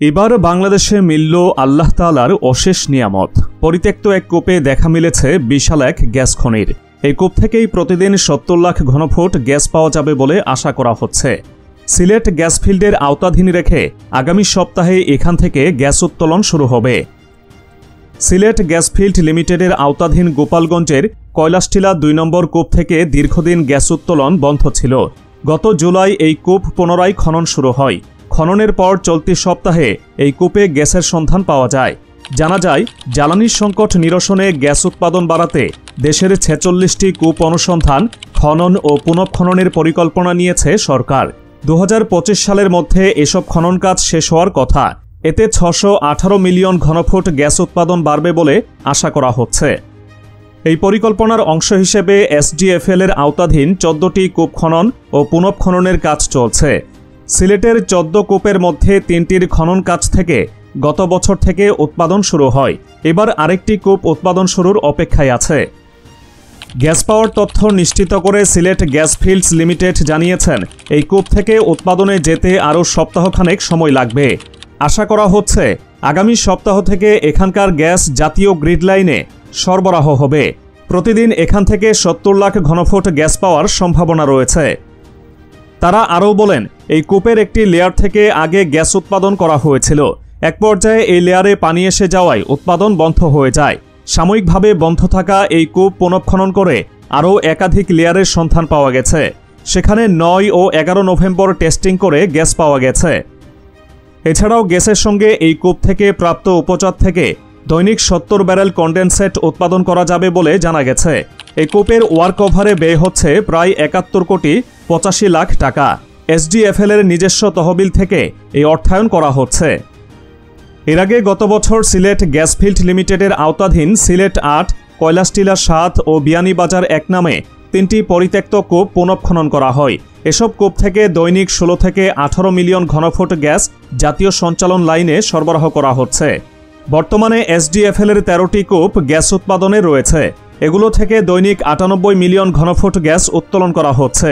এবার বাংলাদেশে মিলল আল্লাহ তাআলার অশেষ নিয়ামত। পরিত্যক্ত এক কূপে দেখা মিলেছে বিশাল এক গ্যাস খনির। এই কূপ থেকেই প্রতিদিন ৭০ লাখ ঘনফুট গ্যাস পাওয়া যাবে বলে আশা করা হচ্ছে। সিলেট গ্যাস ফিল্ডের আওতাধীন রেখে আগামী সপ্তাহে এখান থেকে গ্যাস উত্তোলন শুরু হবে। সিলেট গ্যাস ফিল্ড লিমিটেডের আওতাধীন গোপালগঞ্জের কৈলাসটিলা ২ নম্বর কূপ থেকে দীর্ঘদিন গ্যাস উত্তোলন বন্ধ ছিল। গত জুলাই এই কূপ পুনরায় খনন শুরু হয়। খননের পর চলতি সপ্তাহে এই কূপে গ্যাসের সন্ধান পাওয়া যায়। জানা যায়, জ্বালানির সংকট নিরসনে গ্যাস উৎপাদন বাড়াতে দেশের ৪৬টি কূপ অনুসন্ধান, খনন ও পুনঃখননের পরিকল্পনা নিয়েছে সরকার। ২০২৫ সালের মধ্যে এসব খনন কাজ শেষ হওয়ার কথা। এতে ৬১৮ মিলিয়ন ঘনফুট গ্যাস উৎপাদন বাড়বে বলে আশা করা হচ্ছে। এই পরিকল্পনার অংশ হিসেবে এসডিএফএল এর আওতাধীন ১৪টি কূপ খনন ও পুনঃখননের কাজ চলছে। সিলেটের ১৪ কূপের মধ্যে ৩টির খনন কাজ থেকে গত বছর থেকে উৎপাদন শুরু হয়। এবার আরেকটি কূপ উৎপাদন শুরুর অপেক্ষায় আছে। গ্যাস পাওয়ার তথ্য নিশ্চিত করে সিলেট গ্যাস ফিল্ডস লিমিটেড জানিয়েছেন, এই কূপ থেকে উৎপাদনে যেতে আরও সপ্তাহখানেক সময় লাগবে। আশা করা হচ্ছে আগামী সপ্তাহ থেকে এখানকার গ্যাস জাতীয় গ্রিড লাইনে সরবরাহ হবে। প্রতিদিন এখান থেকে ৭০ লাখ ঘনফুট গ্যাস পাওয়ার সম্ভাবনা রয়েছে। তারা আরও বলেন, এই কূপের একটি লেয়ার থেকে আগে গ্যাস উৎপাদন করা হয়েছিল। এক পর্যায়ে এই লেয়ারে পানি এসে যাওয়ায় উৎপাদন বন্ধ হয়ে যায়। সাময়িকভাবে বন্ধ থাকা এই কূপ পুনঃখনন করে আরও একাধিক লেয়ারের সন্ধান পাওয়া গেছে। সেখানে ৯ ও ১১ নভেম্বর টেস্টিং করে গ্যাস পাওয়া গেছে। এছাড়াও গ্যাসের সঙ্গে এই কূপ থেকে প্রাপ্ত উপচার থেকে দৈনিক ৭০ ব্যারেল কনডেনসেট উৎপাদন করা যাবে বলে জানা গেছে। এই কূপের ওয়ার্ক ওভারে ব্যয় হচ্ছে প্রায় ৭১ কোটি ৮৫ লাখ টাকা। এসডিএফএল এর নিজস্ব তহবিল থেকে এই অর্থায়ন করা হচ্ছে। এর আগে গত বছর সিলেট গ্যাস ফিল্ড লিমিটেডের আওতাধীন সিলেট ৮, কৈলাসটিলা ৭ ও বিয়ানীবাজার ১ নামে ৩টি পরিত্যক্ত কূপ পুনঃখনন করা হয়। এসব কূপ থেকে দৈনিক ১৬ থেকে ১৮ মিলিয়ন ঘনফুট গ্যাস জাতীয় সঞ্চালন লাইনে সরবরাহ করা হচ্ছে। বর্তমানে এসডিএফএল এর ১৩টি কূপ গ্যাস উৎপাদনে রয়েছে। এগুলো থেকে দৈনিক ৯৮ মিলিয়ন ঘনফুট গ্যাস উত্তোলন করা হচ্ছে।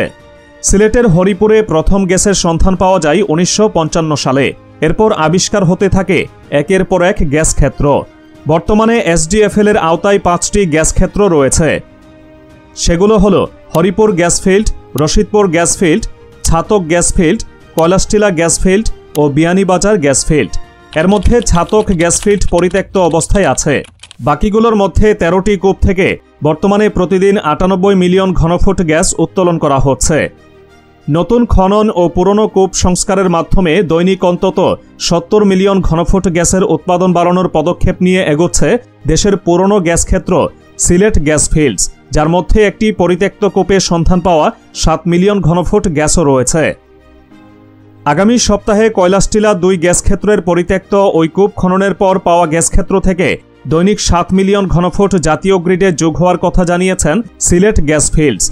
সিলেটের হরিপুরে প্রথম গ্যাসের সন্ধান পাওয়া যায় ১৯৫৫ সালে। এরপর আবিষ্কার হতে থাকে একের পর এক গ্যাস ক্ষেত্র। বর্তমানে এসডিএফএল এর আওতায় ৫টি গ্যাস ক্ষেত্র রয়েছে। সেগুলো হলো Haripur gas field, Rashidpur gas field, Chhatak gas field, Kailashtila gas field ও বিয়ানীবাজার গ্যাস ফিল্ড। এর মধ্যে ছাতক গ্যাস ফিল্ড পরিত্যক্ত অবস্থায় আছে। বাকিগুলোর মধ্যে ১৩টি কূপ থেকে বর্তমানে প্রতিদিন ৯৮ মিলিয়ন ঘনফুট গ্যাস উত্তোলন করা হচ্ছে। নতুন খনন ও পুরনো কূপ সংস্কারের মাধ্যমে দৈনিক অন্তত ৭০ মিলিয়ন ঘনফুট গ্যাসের উৎপাদন বাড়ানোর পদক্ষেপ নিয়ে এগোচ্ছে দেশের পুরনো গ্যাস ক্ষেত্র সিলেট গ্যাস ফিল্ডস, যার মধ্যে একটি পরিত্যক্ত কূপে সন্ধান পাওয়া ৭ মিলিয়ন ঘনফুট গ্যাসও রয়েছে। আগামী সপ্তাহে কৈলাসটিলা ২ গ্যাস ক্ষেত্রের পরিত্যক্ত ওই কূপ খননের পর পাওয়া গ্যাস ক্ষেত্র থেকে দৈনিক ৭ মিলিয়ন ঘনফুট জাতীয় গ্রিডে যোগ হওয়ার কথা জানিয়েছেন সিলেট গ্যাস ফিল্ডস।